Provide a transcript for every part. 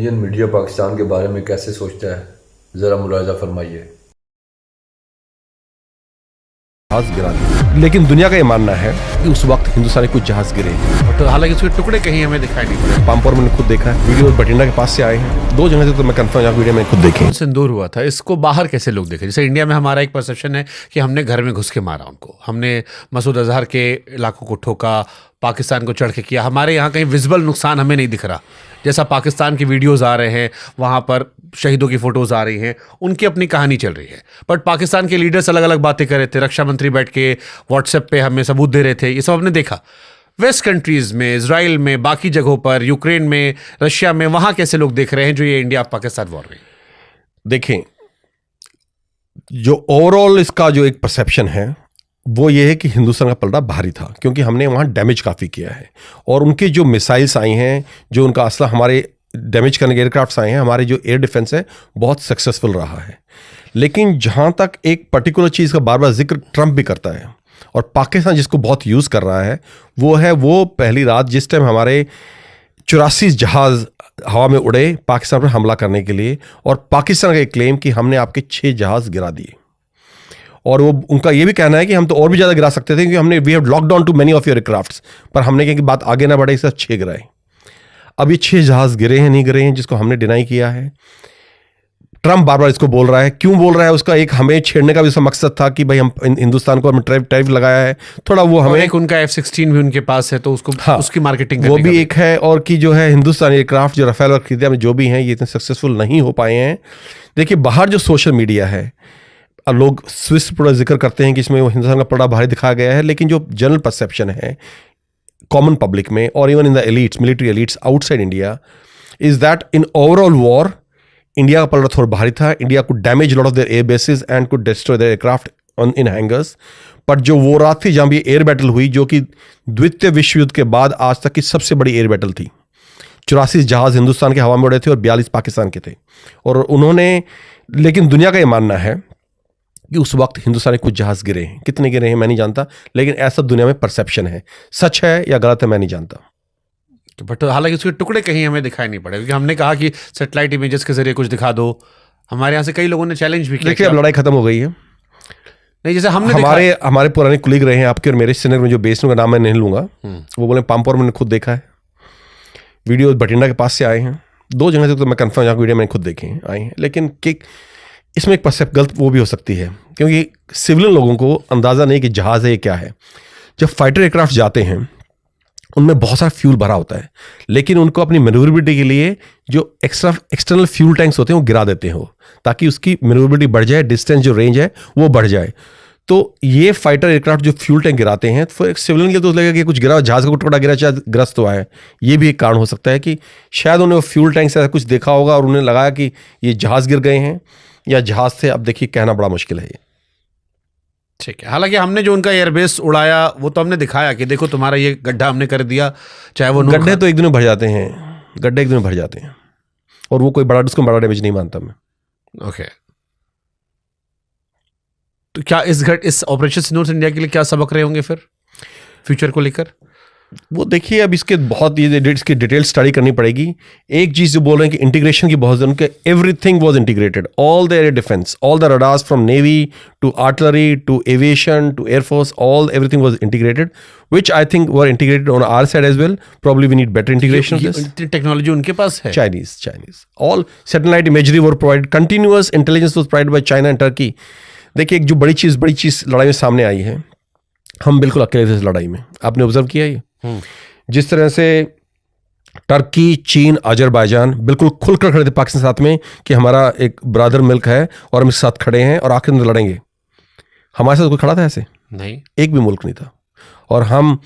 Indian media Pakistan के बारे में कैसे सोचता है, ज़रा मुलाहिज़ा फरमाइए। जहाज गिरा दिए, लेकिन दुनिया का ये मानना है कि उस वक्त हिंदुस्तानी कुछ जहाज गिरे, तो हालांकि उसके टुकड़े कहीं हमें दिखाई नहीं पड़े। पामपोर मैंने खुद देखा है, वीडियो बठिंडा के पास से आए हैं, 2 जगह से तो मैं कंफर्म यहाँ वीडियो में खुद देखे। सिंदूर हुआ था, इसको बाहर कैसे लोग देखे? जैसे इंडिया में हमारा एक परसेप्शन है कि हमने घर में घुस के मारा उनको, हमने मसूद अजहर के इलाकों को ठोका, पाकिस्तान को चढ़ के किया। हमारे यहाँ कहीं विजिबल नुकसान हमें नहीं दिख रहा। जैसा पाकिस्तान की वीडियोज़ आ रहे हैं, वहाँ पर शहीदों की फ़ोटोज़ आ रही हैं, उनकी अपनी कहानी चल रही है। बट पाकिस्तान के लीडर्स अलग अलग बातें कर रहे थे, रक्षा मंत्री बैठ के व्हाट्सएप पे हमें सबूत दे रहे थे, ये सब हमने देखा। वेस्ट कंट्रीज़ में, इसराइल में, बाकी जगहों पर, यूक्रेन में, रशिया में, वहाँ कैसे लोग देख रहे हैं जो ये इंडिया पाकिस्तान वॉर में? देखें, जो ओवरऑल इसका जो एक परसेप्शन है वो ये है कि हिंदुस्तान का पलड़ा भारी था, क्योंकि हमने वहाँ डैमेज काफ़ी किया है और उनके जो मिसाइल्स आई हैं, जो उनका असला हमारे डैमेज करने के एयरक्राफ्ट्स आए हैं, हमारे जो एयर डिफेंस है बहुत सक्सेसफुल रहा है। लेकिन जहाँ तक एक पर्टिकुलर चीज़ का बार बार जिक्र ट्रंप भी करता है और पाकिस्तान जिसको बहुत यूज़ कर रहा है, वो है वो पहली रात जिस टाइम हमारे 84 जहाज़ हवा में उड़े पाकिस्तान पर हमला करने के लिए, और पाकिस्तान का एक क्लेम कि हमने आपके 6 जहाज़ गिरा दिए। और वो उनका ये भी कहना है कि हम तो और भी ज़्यादा गिरा सकते थे, क्योंकि हमने we have lock down too many of your aircrafts, पर हमने कहा कि बात आगे ना बढ़े, इससे 6 गिराए। अब ये 6 जहाज़ गिरे हैं नहीं गिरे हैं, जिसको हमने डिनाई किया है। ट्रंप बार बार इसको बोल रहा है, क्यों बोल रहा है? उसका एक हमें छेड़ने का भी उसका मकसद था कि भाई हम हिंदुस्तान को हमने टैरिफ लगाया है, थोड़ा वो हमें। एक उनका F-16 भी उनके पास है, तो उसको उसकी मार्केटिंग वो भी एक है, और कि जो है हिंदुस्तानी एयरक्राफ्ट जो राफेल और खरीदे हमने जो भी हैं, ये इतने सक्सेसफुल नहीं हो पाए हैं। देखिए, बाहर जो सोशल मीडिया है, लोग स्विस पूरा जिक्र करते हैं कि इसमें हिंदुस्तान का पलड़ा भारी दिखाया गया है, लेकिन जो जनरल परसेप्शन है कॉमन पब्लिक में और even in the elites, military elites outside India, is that in overall war India का पलड़ा थोड़ा भारी था। India could damage lot of their air bases and could destroy there aircraft on in hangers. पर जो वो रात थी जहाँ भी एयर बैटल हुई, जो कि द्वितीय विश्व युद्ध के बाद आज तक की सबसे बड़ी एयर बैटल थी, 84 जहाज हिंदुस्तान के हवा में उड़े थे और 42 पाकिस्तान के थे। और उन्होंने, लेकिन दुनिया का ये मानना है कि उस वक्त हिंदुस्तान के कुछ जहाज गिरे हैं, कितने गिरे हैं मैं नहीं जानता, लेकिन ऐसा दुनिया में परसेप्शन है। सच है या गलत है मैं नहीं जानता। बट हालांकि उसके टुकड़े कहीं हमें दिखाई नहीं पड़े, क्योंकि हमने कहा कि सैटेलाइट इमेजेस के जरिए कुछ दिखा दो। हमारे यहाँ से कई लोगों ने चैलेंज भी किया। देखिए, अब लड़ाई खत्म हो गई है। नहीं, जैसे हमने हमारे पुराने कुलीग रहे हैं आपके और मेरे श्रीनगर में, जो बेस का नाम मैं नहीं लूंगा, वो बोले पामपोर मैंने खुद देखा है, वीडियो बठिंडा के पास से आए हैं, 2 जगह से तो मैं कंफर्म यहाँ वीडियो मैंने खुद देखे हैं आए हैं। लेकिन कि इसमें एक परसेप्ट गलत वो भी हो सकती है, क्योंकि सिविलियन लोगों को अंदाज़ा नहीं कि जहाज़ है ये क्या है। जब फाइटर एयरक्राफ्ट जाते हैं उनमें बहुत सारा फ्यूल भरा होता है, लेकिन उनको अपनी मैन्यूवरेबिलिटी के लिए जो एक्सटर्नल फ्यूल टैंक्स होते हैं वो गिरा देते हैं वो, ताकि उसकी मैन्यूवरेबिलिटी बढ़ जाए, डिस्टेंस जो रेंज है वो बढ़ जाए। तो ये फाइटर एयरक्राफ्ट जो फ्यूल टैंक गिराते हैं, तो एक सिविलियन के लिए तो लगेगा कि कुछ गिरा, जहाज़ का टुकड़ा गिरा, शायद ग्रस्त हुआ है। ये भी एक कारण हो सकता है कि शायद उन्हें फ्यूल टैंक से ऐसा कुछ देखा होगा और उन्हें लगाया कि ये जहाज़ गिर गए हैं या जहाज़ से। अब देखिए, कहना बड़ा मुश्किल है ये। ठीक है, हालांकि हमने जो उनका एयरबेस उड़ाया वो तो हमने दिखाया कि देखो तुम्हारा ये गड्ढा हमने कर दिया। चाहे वो गड्ढे तो एक दिन में भर जाते हैं, गड्ढे एक दिन में भर जाते हैं, और वो कोई बड़ा, उसको बड़ा डैमेज नहीं मानता मैं। ओके, तो क्या इस ऑपरेशन सिंदूर से इंडिया के लिए क्या सबक रहे होंगे फिर फ्यूचर को लेकर? वो देखिए, अब इसके बहुत इसकी डिटेल स्टडी करनी पड़ेगी। एक चीज़ जो बोल रहे हैं कि इंटीग्रेशन की बहुत जरूरत है, everything was integrated, all the air defence, all the radars from navy to artillery to aviation to air force, everything was integrated, which I think were integrated on our side as well. Probably we need better integration of this. Technology उनके पास है। Chinese. All satellite imagery were provided. Continuous intelligence was provided by China and Turkey. देखिए, एक जो बड़ी चीज़ लड़ाई में सामने आई है, हम बिल्कुल अकेले थे इस लड़ाई में। आपने ऑब्जर्व किया ये, जिस तरह से टर्की, चीन, अजरबैजान बिल्कुल खुलकर खड़े थे पाकिस्तान के साथ में कि हमारा एक ब्रदर मुल्क है और हम इसके साथ खड़े हैं और आखिर में लड़ेंगे। हमारे साथ कोई खड़ा था ऐसे? नहीं, एक भी मुल्क नहीं था। और हम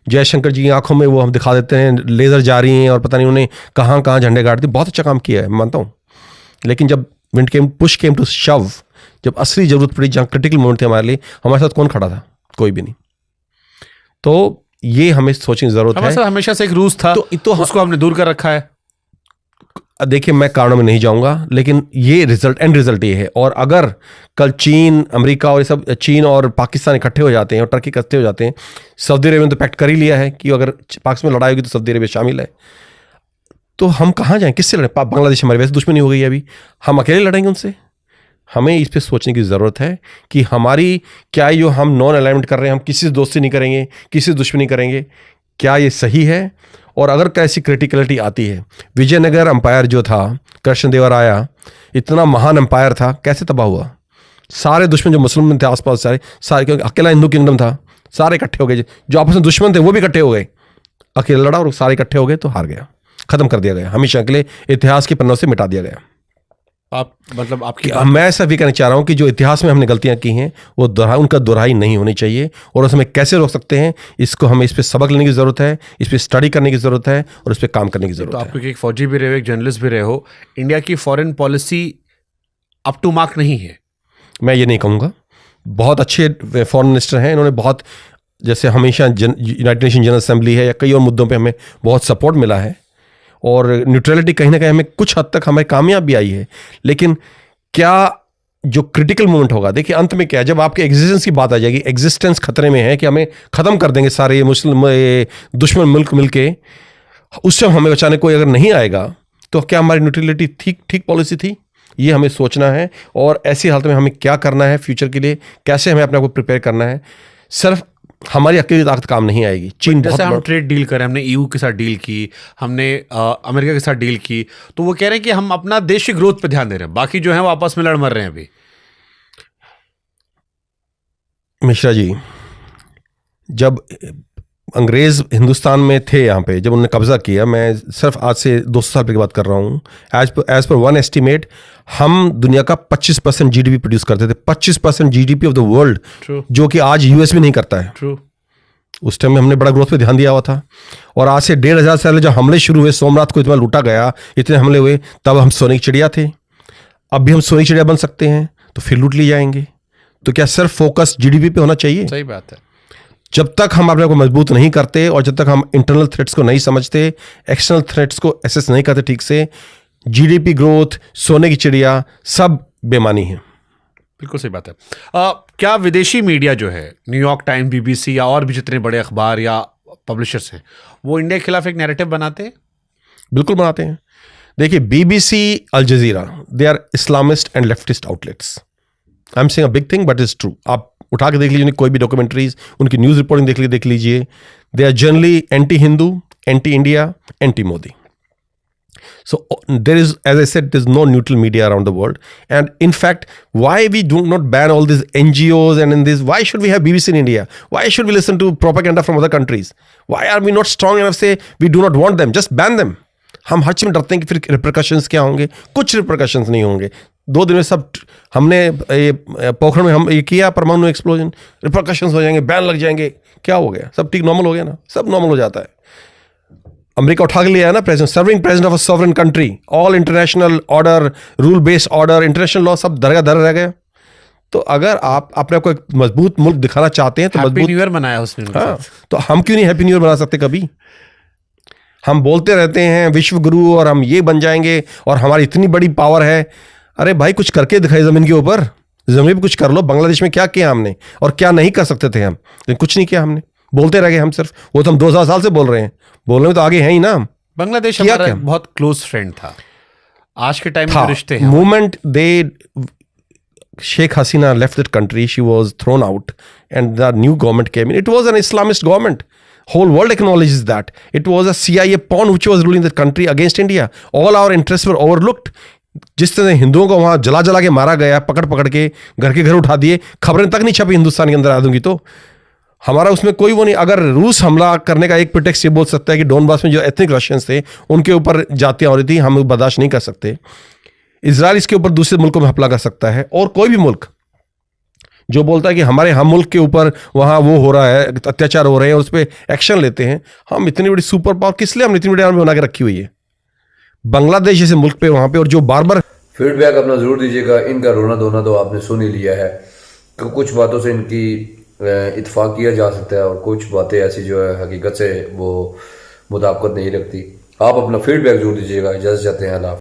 जयशंकर जी की आंखों में वो हम दिखा देते हैं, लेज़र जा रही हैं और पता नहीं उन्हें कहाँ कहाँ झंडे गाड़ दिए। बहुत अच्छा काम किया है, मानता हूँ, लेकिन जब पुश केम टू शव, जब असली जरूरत पड़ी, जहाँ क्रिटिकल मोमेंट थे हमारे लिए, हमारे साथ कौन खड़ा था? कोई भी नहीं। तो ये हमें सोचने की जरूरत है। हमेशा से एक रूस था, तो उसको हमने दूर कर रखा है। देखिए, मैं कारणों में नहीं जाऊंगा, लेकिन ये एंड रिजल्ट ये है। और अगर कल चीन, अमेरिका और ये सब, चीन और पाकिस्तान इकट्ठे हो जाते हैं और टर्की इकट्ठे हो जाते हैं, सऊदी अरेबिया ने तो पैक्ट कर ही लिया है कि अगर पाकिस्तान में लड़ाई होगी तो सऊदी अरेबिया शामिल है। तो हम कहाँ जाएं, किससे लड़ें? बांग्लादेश हमारी वैसे दुश्मनी हो गई है, अभी हम अकेले लड़ेंगे उनसे? हमें इस पे सोचने की ज़रूरत है कि हमारी क्या जो हम नॉन अलाइनमेंट कर रहे हैं, हम किसी से दोस्ती नहीं करेंगे, किसी से दुश्मनी करेंगे, क्या ये सही है? और अगर कैसी क्रिटिकलिटी आती है, विजयनगर अंपायर जो था, कृष्णदेवराया इतना महान अंपायर था, कैसे तबाह हुआ? सारे दुश्मन जो मुसलमान थे आसपास सारे क्योंकि अकेला हिंदू किंगडम था, सारे इकट्ठे हो गए, जो आपस में दुश्मन थे वो भी इकट्ठे हो गए, अकेला लड़ा और सारे इकट्ठे हो गए तो हार गया, खत्म कर दिया गया, हमेशा के लिए इतिहास के पन्नों से मिटा दिया गया। आप मतलब आपकी मैं ऐसा भी कहना चाह रहा हूं कि जो इतिहास में हमने गलतियां की हैं वो उनका दोहराई नहीं होनी चाहिए, और उसमें कैसे रोक सकते हैं इसको हमें इस पे सबक लेने की जरूरत है, इस पे स्टडी करने की जरूरत है और इस पे काम करने की जरूरत तो है। आप क्योंकि एक फौजी भी रहे हो, एक जर्नलिस्ट भी रहे हो, इंडिया की foreign policy up to mark नहीं है? मैं ये नहीं कहूँगा, बहुत अच्छे फॉरेन मिनिस्टर हैं, इन्होंने बहुत, जैसे हमेशा यूनाइटेड नेशन जनरल असेंबली है या कई और मुद्दों पे हमें बहुत सपोर्ट मिला है, और न्यूट्रलिटी कहीं ना कहीं हमें कुछ हद तक हमें कामयाब भी आई है। लेकिन क्या जो क्रिटिकल मोमेंट होगा, देखिए अंत में क्या है, जब आपके एग्जिस्टेंस की बात आ जाएगी, एग्जिस्टेंस खतरे में है कि हमें ख़त्म कर देंगे सारे ये मुस्लिम दुश्मन मुल्क मिलके, उस समय हमें बचाने कोई अगर नहीं आएगा तो क्या हमारी न्यूट्रलिटी ठीक पॉलिसी थी? ये हमें सोचना है, और ऐसी हालत में हमें क्या करना है फ्यूचर के लिए, कैसे हमें अपने आप को प्रिपेयर करना है। सिर्फ हमारी अकेली ताकत काम नहीं आएगी। चीन जैसे बहुत हम ट्रेड डील करें, हमने ईयू के साथ डील की, हमने अमेरिका के साथ डील की, तो वो कह रहे हैं कि हम अपना देश की ग्रोथ पे ध्यान दे रहे हैं, बाकी जो है वो आपस में लड़ मर रहे हैं अभी। मिश्रा जी, जब अंग्रेज़ हिंदुस्तान में थे, यहाँ पे जब उन्होंने कब्ज़ा किया, मैं सिर्फ आज से 200 साल की बात कर रहा हूँ, एज पर वन एस्टिमेट हम दुनिया का 25% जीडीपी प्रोड्यूस करते थे, 25% जीडीपी ऑफ द वर्ल्ड, जो कि आज यूएस भी नहीं करता है। ट्रू। उस टाइम में हमने बड़ा ग्रोथ पे ध्यान दिया हुआ था, और आज से 1500 साल पहले जब हमले शुरू हुए, सोमनाथ को इतना लूटा गया, इतने हमले हुए, तब हम सोने की चिड़िया थे। अब भी हम सोने की चिड़िया बन सकते हैं तो फिर लूट ली जाएंगे। तो क्या सिर्फ फोकस जीडीपी पे होना चाहिए? सही बात है। जब तक हम अपने को मजबूत नहीं करते और जब तक हम इंटरनल थ्रेट्स को नहीं समझते, एक्सटर्नल थ्रेट्स को एसेस नहीं करते ठीक से, जीडीपी ग्रोथ, सोने की चिड़िया, सब बेमानी है। बिल्कुल सही बात है। क्या विदेशी मीडिया जो है, न्यूयॉर्क टाइम, बीबीसी या और भी जितने बड़े अखबार या पब्लिशर्स हैं, वो इंडिया के खिलाफ एक नैरेटिव बनाते हैं? बिल्कुल बनाते हैं। देखिए, BBC, Al Jazeera, they are Islamist and leftist outlets. I am saying a big thing but it's true. आप उठा के देख लीजिए कोई भी डॉक्यूमेंट्रीज, उनकी न्यूज़ रिपोर्टिंग देख लीजिए, they are generally anti Hindu, anti India, anti Modi. So there is, as I said, there's no neutral media around the world. And in fact, why we do not ban all these NGOs and in this, why should we have BBC in India? Why should we listen to propaganda from other countries? Why are we not strong enough to say we do not want them? Just ban them. हम हर चीज़ में डरते हैं कि फिर रिप्रकशंस क्या होंगे। कुछ रिप्रकशंस नहीं होंगे। 2 दिन में सब, हमने पोखरण में हम ये किया परमाणु एक्सप्लोजन, रिप्रकशंस हो जाएंगे, बैन लग जाएंगे, क्या हो गया? सब ठीक नॉर्मल हो गया ना, सब नॉर्मल हो जाता है। अमेरिका उठा के लिया है ना, president, serving president of a sovereign country, all international order, rule based order, international law सब दर रह गया। तो अगर आप अपने आप को एक मजबूत मुल्क दिखाना चाहते हैं तो हैप्पी न्यू ईयर मनाया उसने। हाँ, तो हम क्यों नहीं हैप्पी न्यू ईयर बना सकते? कभी हम बोलते रहते हैं विश्व गुरु और हम ये बन जाएंगे और हमारी इतनी बड़ी पावर है। अरे भाई, कुछ करके दिखाई जमीन के ऊपर, जमीन पे कुछ कर लो। बांग्लादेश में क्या किया हमने और क्या नहीं कर सकते थे हम, लेकिन कुछ नहीं किया हमने, बोलते रह गए हम सिर्फ। वो तो हम 2000 साल से बोल रहे हैं, बोलने में तो आगे हैं ही ना। बांग्लादेश हमारा बहुत क्लोज फ्रेंड था, आज के टाइम में रिश्ते हैं। Moment they Sheikh Hasina left that country, she was thrown out and the new government came in. It was an Islamist government. Whole world acknowledges that. It was a CIA pawn which was ruling the country against India. All our interests were overlooked. जिस तरह हिंदुओं को वहां जला के मारा गया, पकड़ के घर के घर उठा दिए, खबरें तक नहीं छपी हिंदुस्तान के अंदर आ दूंगी तो हमारा उसमें कोई वो नहीं। अगर रूस हमला करने का एक प्रिटेक्स्ट ये बोल सकता है कि डोनबास में जो एथनिक रशियंस थे उनके ऊपर जातियां हो रही थी, हम बर्दाश्त नहीं कर सकते। इजराइल इसके ऊपर दूसरे मुल्कों में हमला कर सकता है, और कोई भी मुल्क जो बोलता है कि हमारे हम मुल्क के ऊपर वहाँ वो हो रहा है, अत्याचार हो रहे हैं और उस पर एक्शन लेते हैं। हम इतनी बड़ी सुपर पावर किस लिए हमने इतनी बड़ी आर्मी बना के रखी हुई है बांग्लादेश जैसे मुल्क पे, वहाँ पे, और जो बार बार फीडबैक अपना ज़रूर दीजिएगा। इनका रोना धोना तो आपने सुन ही लिया है कि कुछ बातों से इनकी इत्फाक किया जा सकता है और कुछ बातें ऐसी जो है हकीकत से वो मुताबिकत नहीं रखती। आप अपना फीडबैक जरूर दीजिएगा। इजाज़त चाहते हैं। अल्लाह हाफ़िज़।